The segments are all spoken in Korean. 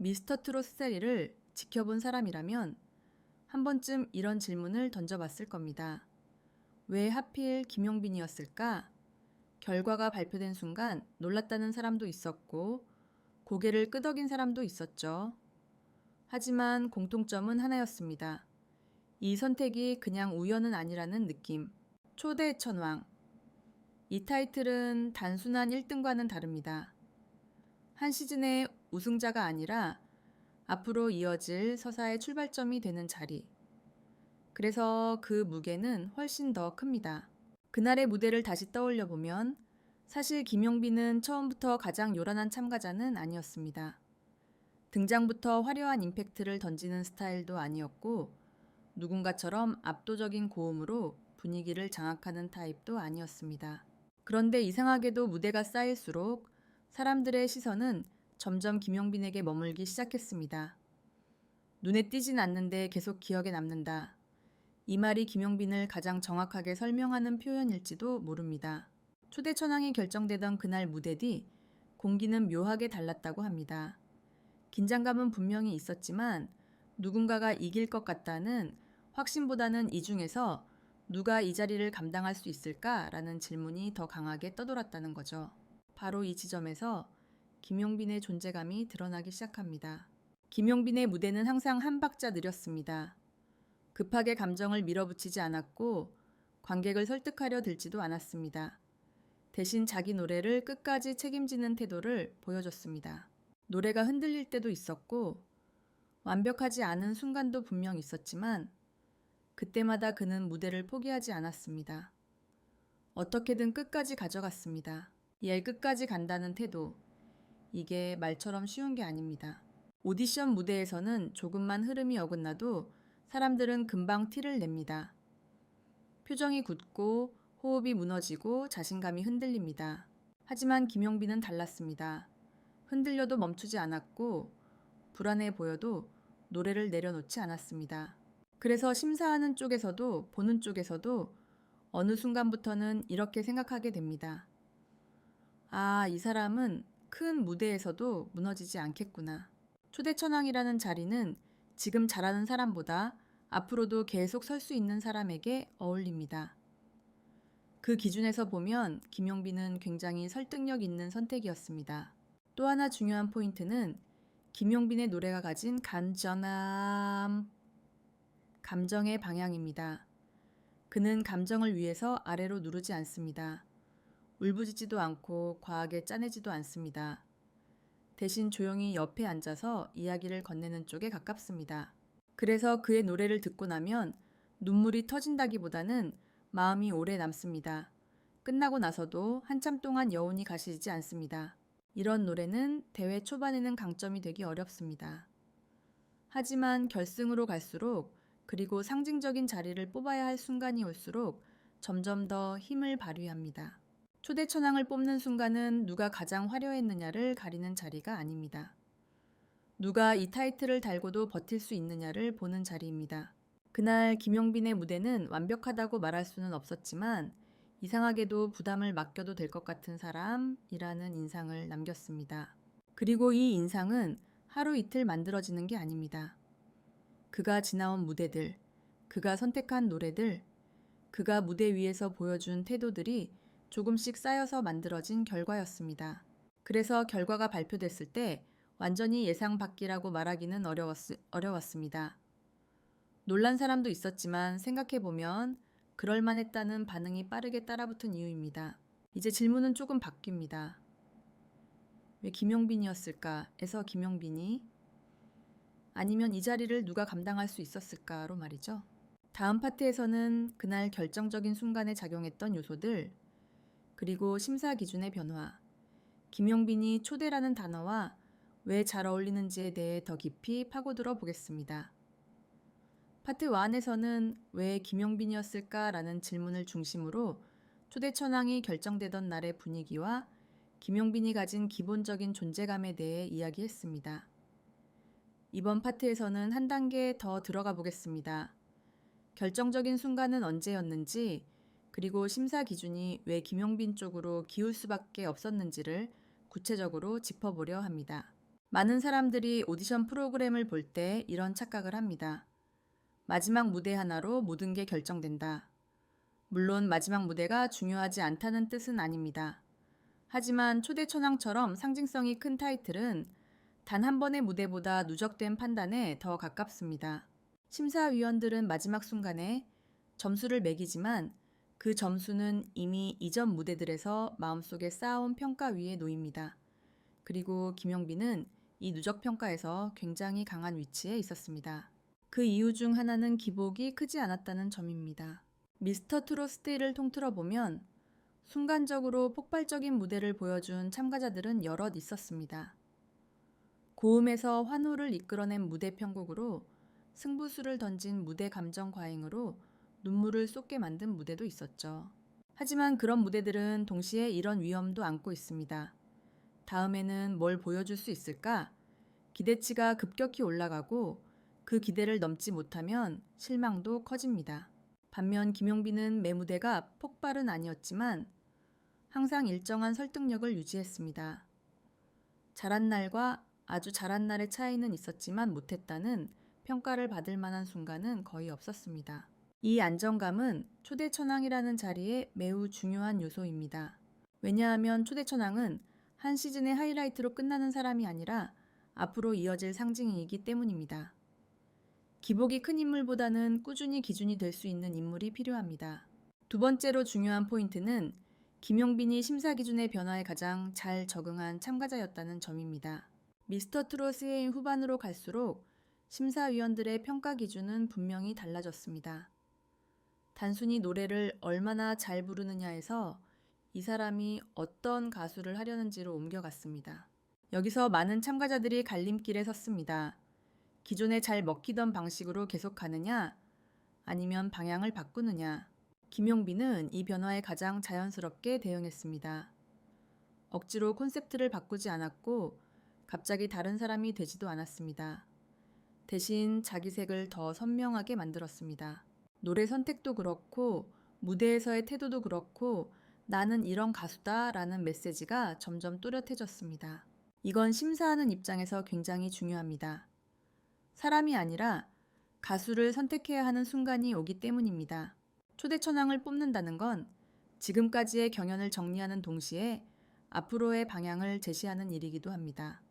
미스터 트롯 세리를 지켜본 사람이라면 한 번쯤 이런 질문을 던져봤을 겁니다. 왜 하필 김용빈이었을까? 결과가 발표된 순간 놀랐다는 사람도 있었고 고개를 끄덕인 사람도 있었죠. 하지만 공통점은 하나였습니다. 이 선택이 그냥 우연은 아니라는 느낌. 초대 천왕. 이 타이틀은 단순한 1등과는 다릅니다. 한 시즌의 우승자가 아니라 앞으로 이어질 서사의 출발점이 되는 자리. 그래서 그 무게는 훨씬 더 큽니다. 그날의 무대를 다시 떠올려 보면 사실 김용빈은 처음부터 가장 요란한 참가자는 아니었습니다. 등장부터 화려한 임팩트를 던지는 스타일도 아니었고 누군가처럼 압도적인 고음으로 분위기를 장악하는 타입도 아니었습니다. 그런데 이상하게도 무대가 쌓일수록 사람들의 시선은 점점 김용빈에게 머물기 시작했습니다. 눈에 띄진 않는데 계속 기억에 남는다. 이 말이 김용빈을 가장 정확하게 설명하는 표현일지도 모릅니다. 초대 천왕이 결정되던 그날 무대 뒤 공기는 묘하게 달랐다고 합니다. 긴장감은 분명히 있었지만 누군가가 이길 것 같다는 확신보다는 이 중에서 누가 이 자리를 감당할 수 있을까라는 질문이 더 강하게 떠돌았다는 거죠. 바로 이 지점에서 김용빈의 존재감이 드러나기 시작합니다. 김용빈의 무대는 항상 한 박자 느렸습니다. 급하게 감정을 밀어붙이지 않았고 관객을 설득하려 들지도 않았습니다. 대신 자기 노래를 끝까지 책임지는 태도를 보여줬습니다. 노래가 흔들릴 때도 있었고 완벽하지 않은 순간도 분명 있었지만 그때마다 그는 무대를 포기하지 않았습니다. 어떻게든 끝까지 가져갔습니다. 이 끝까지 간다는 태도, 이게 말처럼 쉬운 게 아닙니다. 오디션 무대에서는 조금만 흐름이 어긋나도 사람들은 금방 티를 냅니다. 표정이 굳고 호흡이 무너지고 자신감이 흔들립니다. 하지만 김용빈은 달랐습니다. 흔들려도 멈추지 않았고 불안해 보여도 노래를 내려놓지 않았습니다. 그래서 심사하는 쪽에서도 보는 쪽에서도 어느 순간부터는 이렇게 생각하게 됩니다. 아, 이 사람은 큰 무대에서도 무너지지 않겠구나. 초대천왕이라는 자리는 지금 잘하는 사람보다 앞으로도 계속 설 수 있는 사람에게 어울립니다. 그 기준에서 보면 김용빈은 굉장히 설득력 있는 선택이었습니다. 또 하나 중요한 포인트는 김용빈의 노래가 가진 감정의 방향입니다. 그는 감정을 위해서 아래로 누르지 않습니다. 울부짖지도 않고 과하게 짜내지도 않습니다. 대신 조용히 옆에 앉아서 이야기를 건네는 쪽에 가깝습니다. 그래서 그의 노래를 듣고 나면 눈물이 터진다기보다는 마음이 오래 남습니다. 끝나고 나서도 한참 동안 여운이 가시지 않습니다. 이런 노래는 대회 초반에는 강점이 되기 어렵습니다. 하지만 결승으로 갈수록 그리고 상징적인 자리를 뽑아야 할 순간이 올수록 점점 더 힘을 발휘합니다. 초대 천왕을 뽑는 순간은 누가 가장 화려했느냐를 가리는 자리가 아닙니다. 누가 이 타이틀을 달고도 버틸 수 있느냐를 보는 자리입니다. 그날 김용빈의 무대는 완벽하다고 말할 수는 없었지만 이상하게도 부담을 맡겨도 될 것 같은 사람이라는 인상을 남겼습니다. 그리고 이 인상은 하루 이틀 만들어지는 게 아닙니다. 그가 지나온 무대들, 그가 선택한 노래들, 그가 무대 위에서 보여준 태도들이 조금씩 쌓여서 만들어진 결과였습니다. 그래서 결과가 발표됐을 때 완전히 예상 밖이라고 말하기는 어려웠습니다. 놀란 사람도 있었지만 생각해보면 그럴만했다는 반응이 빠르게 따라붙은 이유입니다. 이제 질문은 조금 바뀝니다. 왜 김용빈이었을까?에서 김용빈이 아니면 이 자리를 누가 감당할 수 있었을까로 말이죠. 다음 파트에서는 그날 결정적인 순간에 작용했던 요소들, 그리고 심사 기준의 변화, 김용빈이 초대라는 단어와 왜 잘 어울리는지에 대해 더 깊이 파고들어 보겠습니다. 파트 1에서는 왜 김용빈이었을까라는 질문을 중심으로 초대 천왕이 결정되던 날의 분위기와 김용빈이 가진 기본적인 존재감에 대해 이야기했습니다. 이번 파트에서는 한 단계 더 들어가 보겠습니다. 결정적인 순간은 언제였는지, 그리고 심사 기준이 왜 김용빈 쪽으로 기울 수밖에 없었는지를 구체적으로 짚어보려 합니다. 많은 사람들이 오디션 프로그램을 볼 때 이런 착각을 합니다. 마지막 무대 하나로 모든 게 결정된다. 물론 마지막 무대가 중요하지 않다는 뜻은 아닙니다. 하지만 초대천왕처럼 상징성이 큰 타이틀은 단 한 번의 무대보다 누적된 판단에 더 가깝습니다. 심사위원들은 마지막 순간에 점수를 매기지만 그 점수는 이미 이전 무대들에서 마음속에 쌓아온 평가 위에 놓입니다. 그리고 김용빈은 이 누적 평가에서 굉장히 강한 위치에 있었습니다. 그 이유 중 하나는 기복이 크지 않았다는 점입니다. 미스터 트롯 스테이를 통틀어 보면 순간적으로 폭발적인 무대를 보여준 참가자들은 여럿 있었습니다. 고음에서 환호를 이끌어낸 무대 편곡으로 승부수를 던진 무대 감정 과잉으로 눈물을 쏟게 만든 무대도 있었죠. 하지만 그런 무대들은 동시에 이런 위험도 안고 있습니다. 다음에는 뭘 보여줄 수 있을까? 기대치가 급격히 올라가고 그 기대를 넘지 못하면 실망도 커집니다. 반면 김용빈은 매 무대가 폭발은 아니었지만 항상 일정한 설득력을 유지했습니다. 잘한 날과 아주 잘한 날의 차이는 있었지만 못했다는 평가를 받을 만한 순간은 거의 없었습니다. 이 안정감은 초대천왕이라는 자리에 매우 중요한 요소입니다. 왜냐하면 초대천왕은 한 시즌의 하이라이트로 끝나는 사람이 아니라 앞으로 이어질 상징이기 때문입니다. 기복이 큰 인물보다는 꾸준히 기준이 될 수 있는 인물이 필요합니다. 두 번째로 중요한 포인트는 김용빈이 심사 기준의 변화에 가장 잘 적응한 참가자였다는 점입니다. 미스터 트롯의 후반으로 갈수록 심사위원들의 평가 기준은 분명히 달라졌습니다. 단순히 노래를 얼마나 잘 부르느냐에서 이 사람이 어떤 가수를 하려는지로 옮겨갔습니다. 여기서 많은 참가자들이 갈림길에 섰습니다. 기존에 잘 먹히던 방식으로 계속 가느냐, 아니면 방향을 바꾸느냐. 김용빈은 이 변화에 가장 자연스럽게 대응했습니다. 억지로 콘셉트를 바꾸지 않았고 갑자기 다른 사람이 되지도 않았습니다. 대신 자기 색을 더 선명하게 만들었습니다. 노래 선택도 그렇고 무대에서의 태도도 그렇고 나는 이런 가수다 라는 메시지가 점점 또렷해졌습니다. 이건 심사하는 입장에서 굉장히 중요합니다. 사람이 아니라 가수를 선택해야 하는 순간이 오기 때문입니다. 초대천왕을 뽑는다는 건 지금까지의 경연을 정리하는 동시에 앞으로의 방향을 제시하는 일이기도 합니다.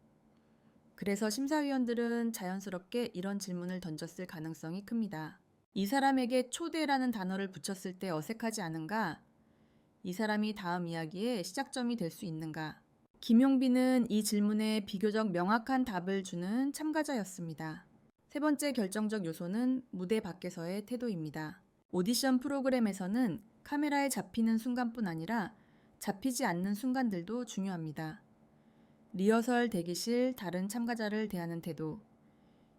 그래서 심사위원들은 자연스럽게 이런 질문을 던졌을 가능성이 큽니다. 이 사람에게 초대라는 단어를 붙였을 때 어색하지 않은가? 이 사람이 다음 이야기의 시작점이 될 수 있는가? 김용빈은 이 질문에 비교적 명확한 답을 주는 참가자였습니다. 세 번째 결정적 요소는 무대 밖에서의 태도입니다. 오디션 프로그램에서는 카메라에 잡히는 순간뿐 아니라 잡히지 않는 순간들도 중요합니다. 리허설 대기실 다른 참가자를 대하는 태도.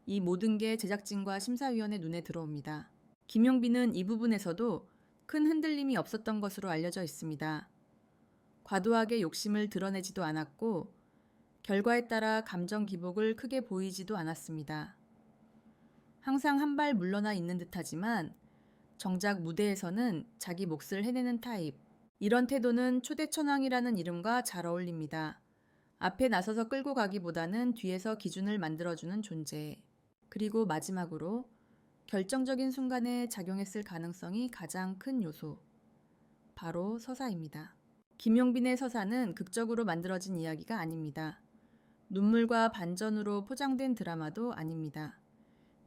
이 모든 게 제작진과 심사위원의 눈에 들어옵니다. 김용빈은 이 부분에서도 큰 흔들림이 없었던 것으로 알려져 있습니다. 과도하게 욕심을 드러내지도 않았고 결과에 따라 감정 기복을 크게 보이지도 않았습니다. 항상 한 발 물러나 있는 듯하지만 정작 무대에서는 자기 몫을 해내는 타입. 이런 태도는 초대천왕이라는 이름과 잘 어울립니다. 앞에 나서서 끌고 가기보다는 뒤에서 기준을 만들어주는 존재. 그리고 마지막으로 결정적인 순간에 작용했을 가능성이 가장 큰 요소. 바로 서사입니다. 김용빈의 서사는 극적으로 만들어진 이야기가 아닙니다. 눈물과 반전으로 포장된 드라마도 아닙니다.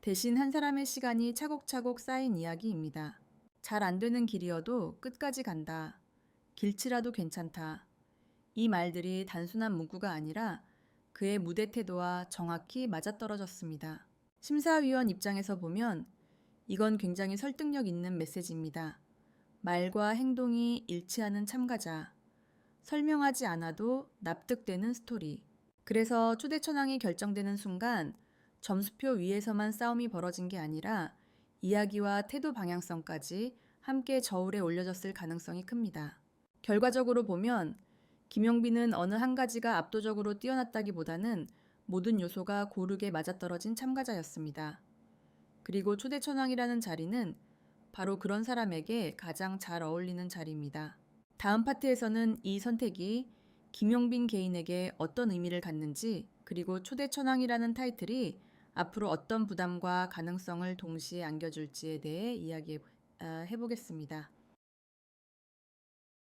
대신 한 사람의 시간이 차곡차곡 쌓인 이야기입니다. 잘 안 되는 길이어도 끝까지 간다. 길치라도 괜찮다. 이 말들이 단순한 문구가 아니라 그의 무대 태도와 정확히 맞아떨어졌습니다. 심사위원 입장에서 보면 이건 굉장히 설득력 있는 메시지입니다. 말과 행동이 일치하는 참가자. 설명하지 않아도 납득되는 스토리. 그래서 초대천왕이 결정되는 순간 점수표 위에서만 싸움이 벌어진 게 아니라 이야기와 태도 방향성까지 함께 저울에 올려졌을 가능성이 큽니다. 결과적으로 보면 김용빈은 어느 한 가지가 압도적으로 뛰어났다기보다는 모든 요소가 고르게 맞아떨어진 참가자였습니다. 그리고 초대천왕이라는 자리는 바로 그런 사람에게 가장 잘 어울리는 자리입니다. 다음 파트에서는 이 선택이 김용빈 개인에게 어떤 의미를 갖는지, 그리고 초대천왕이라는 타이틀이 앞으로 어떤 부담과 가능성을 동시에 안겨줄지에 대해 이야기해 보겠습니다.